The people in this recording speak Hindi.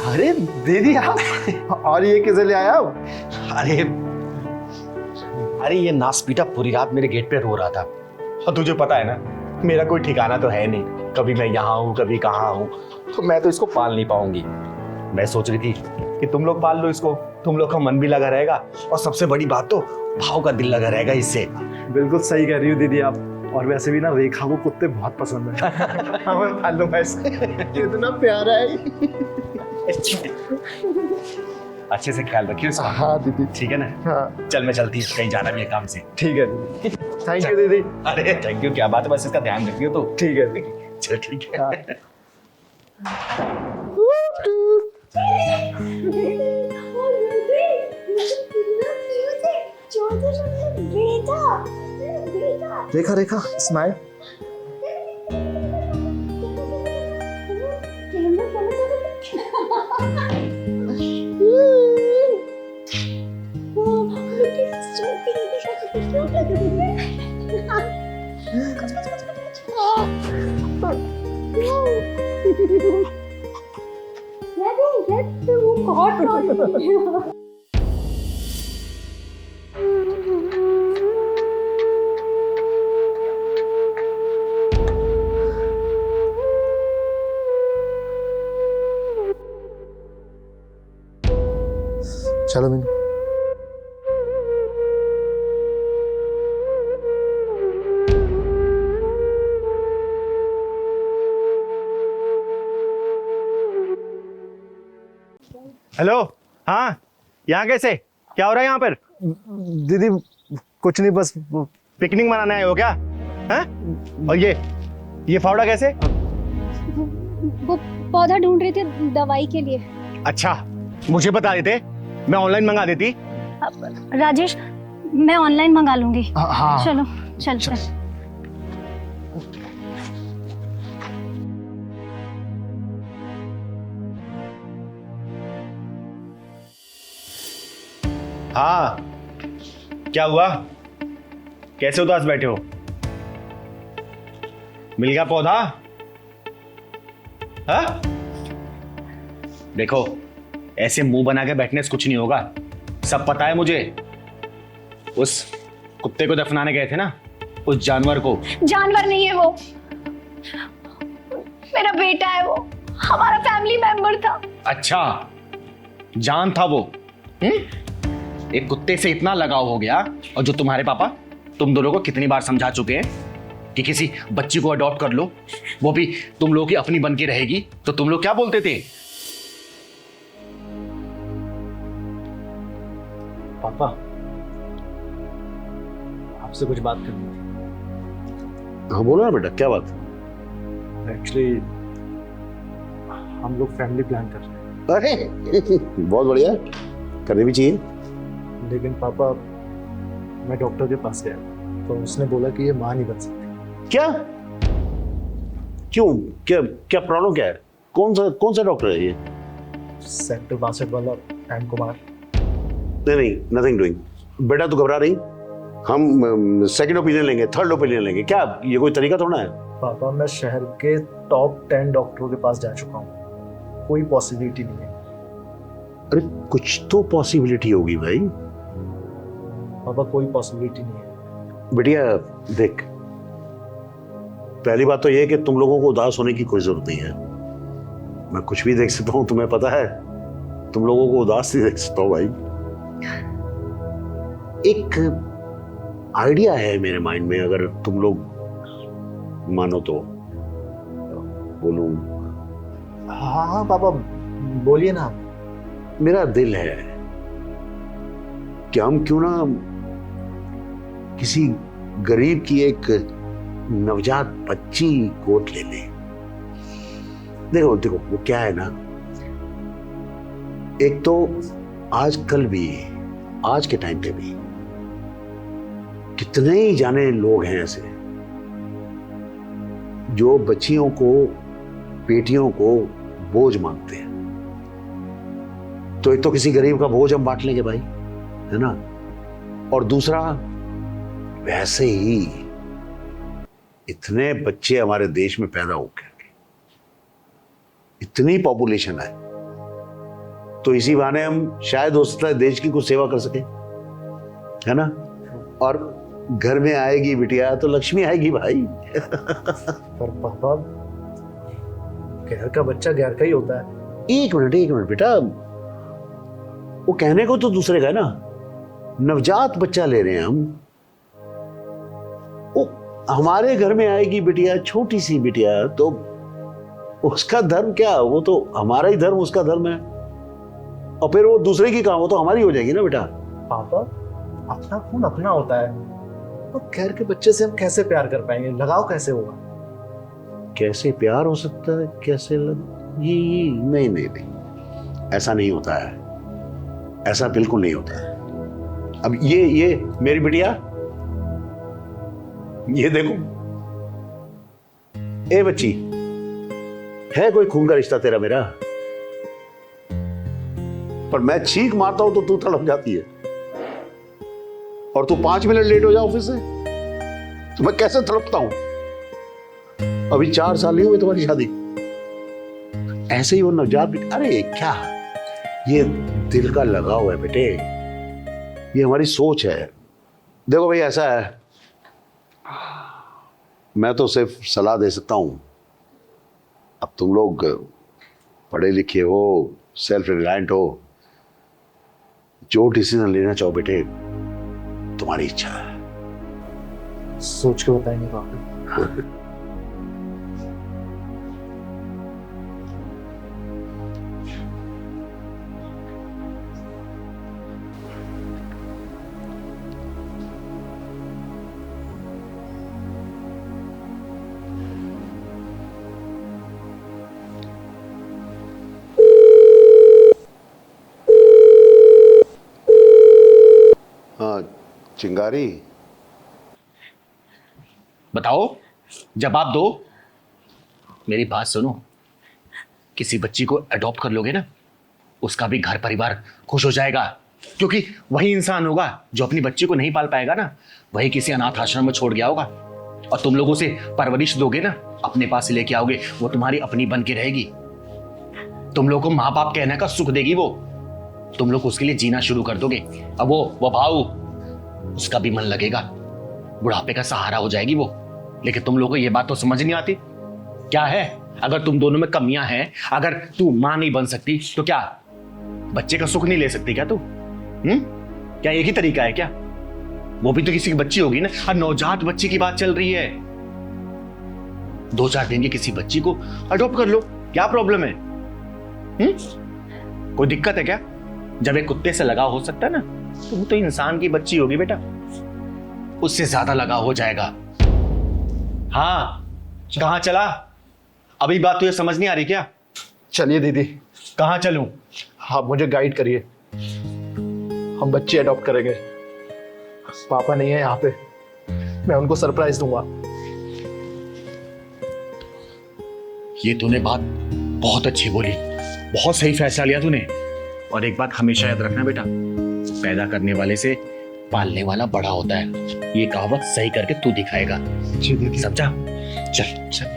अरे दीदी आप, और ये किसे ले आया? अरे अरे ये नासपीटा पूरी रात मेरे गेट पे रो रहा था। और तुझे पता है ना, मेरा कोई ठिकाना तो है नहीं, कभी मैं यहाँ हूँ कभी कहाँ हूँ, तो मैं तो इसको पाल नहीं पाऊंगी। मैं सोच रही थी कि तुम लोग पाल लो इसको, तुम लोग का मन भी लगा रहेगा और सबसे बड़ी बात तो भाव का दिल लगा रहेगा इससे। बिल्कुल सही कह रही हो दीदी आप। और वैसे भी ना रेखा को कुत्ते बहुत पसंद है। हमें पाल लो ऐसे, कितना प्यारा है। अच्छे से ख्याल रखियो इसका। हाँ दीदी। ठीक है ना? हाँ चल मैं चलती हूँ, कहीं जाना भी है काम से। ठीक है दीदी। थैंक यू दीदी। अरे थैंक यू क्या बात है, बस इसका ध्यान रखियो तो। ठीक है दीदी। चल ठीक है। हाँ। रेखा रेखा स्माइल। चलो मीनू। हेलो, हाँ यहाँ कैसे, क्या हो रहा है यहाँ पर? दीदी कुछ नहीं, बस पिकनिक मनाने आए हो क्या? हैं? और ये फावड़ा कैसे? वो पौधा ढूंढ रहे थे दवाई के लिए। अच्छा, मुझे बता देते, मैं ऑनलाइन मंगा देती। राजेश, मैं ऑनलाइन मंगा लूंगी। हाँ चलो चल चल। हाँ, क्या हुआ? कैसे उदास बैठे हो? मिल गया पौधा? हाँ? देखो, ऐसे मुंह बना के बैठने से कुछ नहीं होगा। सब पता है मुझे। उस कुत्ते को दफनाने गए थे ना, उस जानवर को। जानवर नहीं है वो, मेरा बेटा है, वो हमारा फैमिली मेंबर था। अच्छा, जान था वो। एक कुत्ते से इतना लगाव हो गया, और जो तुम्हारे पापा तुम दोनों को कितनी बार समझा चुके हैं कि किसी बच्ची को अडॉप्ट कर लो, वो भी तुम लोगों की अपनी बन के रहेगी, तो तुम लोग क्या बोलते थे? पापा, आपसे कुछ बात करनी थी। हाँ बोलो ना बेटा, क्या बात? एक्चुअली हम लोग फैमिली प्लान कर रहे हैं। अरे बहुत बढ़िया, करनी भी चाहिए। लेकिन पापा, मैं डॉक्टर के पास गया तो उसने बोला कि ये माँ नहीं बन सकती। क्या? क्यों? क्या क्या प्रॉब्लम क्या है? कौन सा डॉक्टर है ये? सेक्टर 62 वाला एम कुमार। नहीं, नथिंग डूइंग। बेटा तू घबरा रही, हम सेकंड ओपिनियन लेंगे, थर्ड ओपिनियन लेंगे। क्या ये कोई तरीका थोड़ा है? पापा, मैं शहर के टॉप 10 डॉक्टरों के पास जा चुका हूँ, कोई पॉसिबिलिटी नहीं है। अरे कुछ तो पॉसिबिलिटी होगी भाई। पापा कोई पॉसिबिलिटी नहीं है। बेटिया देख, पहली बात तो ये है कि तुम लोगों को उदास होने की कोई जरूरत नहीं है। मैं कुछ भी देख सकता हूँ, तुम्हें पता है, तुम लोगों को उदास नहीं देख सकता हूँ भाई। एक आइडिया है मेरे माइंड में, अगर तुम लोग मानो तो बोलूं। हाँ हाँ पापा, बोलिए ना। मेरा दिल है कि हम क्यों ना किसी गरीब की एक नवजात बच्ची गोद ले लें। देखो देखो, वो क्या है ना, एक तो आजकल भी, आज के टाइम पे भी कितने ही जाने लोग हैं ऐसे जो बच्चियों को, बेटियों को बोझ मानते हैं। तो एक तो किसी गरीब का बोझ हम बांट लेंगे भाई, है ना, और दूसरा वैसे ही इतने बच्चे हमारे देश में पैदा हो गए, इतनी पॉपुलेशन है, तो इसी बहाने हम शायद हो सकता है देश की कुछ सेवा कर सके, है ना। और घर में आएगी बिटिया तो लक्ष्मी आएगी भाई। पर पापा, गैर का बच्चा गैर का ही होता है। एक मिनट बेटा, वो कहने को तो दूसरे का है ना। नवजात बच्चा ले रहे हैं हम, वो हमारे घर में आएगी बिटिया, छोटी सी बिटिया, तो उसका धर्म क्या, वो तो हमारा ही धर्म उसका धर्म है। और फिर वो दूसरे की काम, वो तो हमारी हो जाएगी ना बेटा। पापा, अपना खून अपना होता है, तो गैर के बच्चे से हम कैसे प्यार कर पाएंगे, लगाव कैसे होगा? कैसे प्यार हो सकता है, कैसे ये नहीं, ऐसा नहीं होता है, ऐसा बिल्कुल नहीं होता है। अब ये मेरी बिटिया, ये देखो, ए बच्ची, है कोई खून का रिश्ता तेरा मेरा? पर मैं चीख मारता हूं तो तू तड़प जाती है, और तू 5 मिनट लेट हो जा ऑफिस से तो मैं कैसे तड़पता हूं। अभी 4 साल नहीं हुए तुम्हारी शादी, ऐसे ही वो नवजात बेटे। अरे क्या, ये दिल का लगाव है बेटे, ये हमारी सोच है। देखो भाई, ऐसा है, मैं तो सिर्फ सलाह दे सकता हूं। अब तुम लोग पढ़े लिखे हो, सेल्फ रिलायंट हो, जो डिसीजन लेना चाहो बेटे, तुम्हारी इच्छा है। सोच के बताएंगे पापा। हाँ चिंगारी, बताओ, जवाब दो। मेरी बात सुनो, किसी बच्ची को अडॉप्ट कर लोगे ना, उसका भी घर परिवार खुश हो जाएगा, क्योंकि वही इंसान होगा जो अपनी बच्ची को नहीं पाल पाएगा ना, वही किसी अनाथ आश्रम में छोड़ गया होगा। और तुम लोगों से परवरिश दोगे ना, अपने पास लेके आओगे, वो तुम्हारी अपनी बन के रहेगी। तुम लोग को माँ बाप कहने का सुख देगी वो, तुम लोग उसके लिए जीना शुरू कर दोगे। अब वो भाऊ, उसका भी मन लगेगा, बुढ़ापे का सहारा हो जाएगी वो। लेकिन तुम लोगों को ये बात तो समझ नहीं आती। क्या है, अगर तुम दोनों में कमियां हैं, अगर तू मां नहीं बन सकती तो क्या बच्चे का सुख नहीं ले सकती क्या तू? क्या एक ही तरीका है क्या? वो भी तो किसी की बच्ची होगी ना। और नवजात बच्ची की बात चल रही है, 2-4 दिन की किसी बच्ची को अडॉप्ट कर लो, क्या प्रॉब्लम है? कोई दिक्कत है क्या? जब एक कुत्ते से लगाव हो सकता है ना, तो वो तो इंसान की बच्ची होगी बेटा, उससे ज्यादा लगाव हो जाएगा। हाँ, कहां चला? अभी बात तुझे समझ नहीं आ रही क्या? चलिए दीदी, कहां चलूं? आप मुझे गाइड करिए, हम बच्चे अडॉप्ट करेंगे। पापा नहीं है यहाँ पे, मैं उनको सरप्राइज दूंगा। ये तूने बात बहुत अच्छी बोली, बहुत सही फैसला लिया तूने। और एक बात हमेशा याद रखना बेटा, पैदा करने वाले से पालने वाला बड़ा होता है। ये कहावत सही करके तू दिखाएगा। जी दीदी। समझा? चल चल।